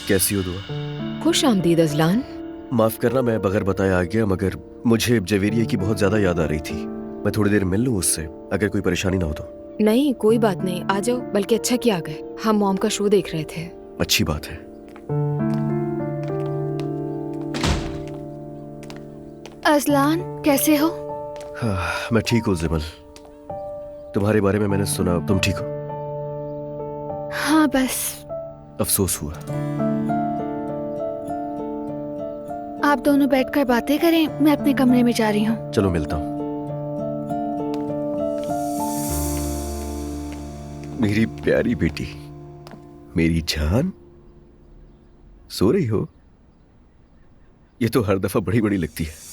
कैसी हो दुआ? खुश आमदीद अजलान। माफ करना मैं बगैर बताए आ गया, मगर मुझे जवेरिया की बहुत ज्यादा याद आ रही थी। मैं थोड़ी देर मिल लूं उससे, अगर कोई परेशानी ना हो तो। नहीं कोई बात नहीं, आ जाओ। बल्कि अच्छा किया आ गए, हम मॉम का शो देख रहे थे। अच्छी बात है। अजलान कैसे हो? हाँ, मैं ठीक हूँ जिमल। तुम्हारे बारे में मैंने सुना, तुम ठीक हो? हाँ बस। अफसोस हुआ। आप दोनों बैठकर बातें करें, मैं अपने कमरे में जा रही हूँ। चलो मिलता हूँ। मेरी प्यारी बेटी, मेरी जान, सो रही हो? ये तो हर दफा बड़ी बड़ी लगती है।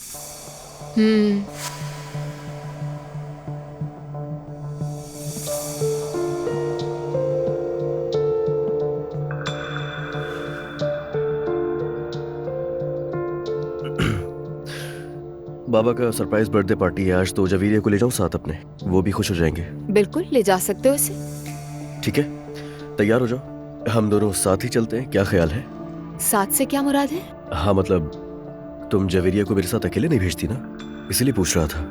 बाबा का सरप्राइज बर्थडे पार्टी है आज, तो जवीरिया को ले जाऊं साथ अपने, वो भी खुश हो जाएंगे। बिल्कुल ले जा सकते हो इसे। ठीक है, तैयार हो जाओ, हम दोनों साथ ही चलते हैं, क्या ख्याल है? साथ से क्या मुराद है? हाँ मतलब, तुम जवेरिया को मेरे साथ अकेले नहीं भेजती ना, इसलिए पूछ रहा था।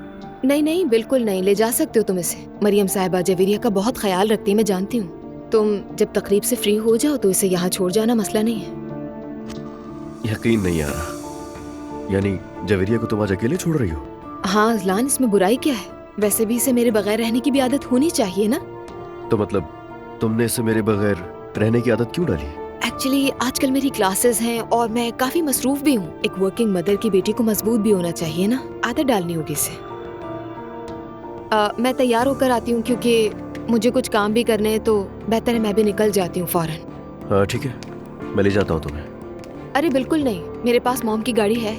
नहीं नहीं बिल्कुल नहीं, ले जा सकते हो तुम इसे। मरियम साहिबा जवेरिया का बहुत ख्याल रखती है, मैं जानती हूँ। तुम जब तकरीब से फ्री हो जाओ तो इसे यहाँ छोड़ जाना मसला नहीं है। यकीन नहीं आ रहा, यानी जवेरिया को तुम आज अकेले छोड़ रही हो? हाँ अजलान, इसमें बुराई क्या है? वैसे भी इसे मेरे बगैर रहने की भी आदत होनी चाहिए ना। तो मतलब तुमने इसे मेरे बगैर रहने की आदत क्यों डाली? एक्चुअली आजकल मेरी क्लासेस हैं और मैं काफी मसरूफ भी हूँ। एक वर्किंग मदर की बेटी को मजबूत भी होना चाहिए ना, आदत डालनी होगी इसे। मैं तैयार होकर आती हूँ क्योंकि मुझे कुछ काम भी करने हैं, तो बेहतर है मैं भी निकल जाती हूँ फौरन। हाँ ठीक है, मैं ले जाता हूँ तुम्हें। अरे बिल्कुल नहीं, मेरे पास मॉम की गाड़ी है।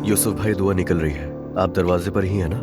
यूसुफ भाई दुआ निकल रही है, आप दरवाजे पर ही है ना?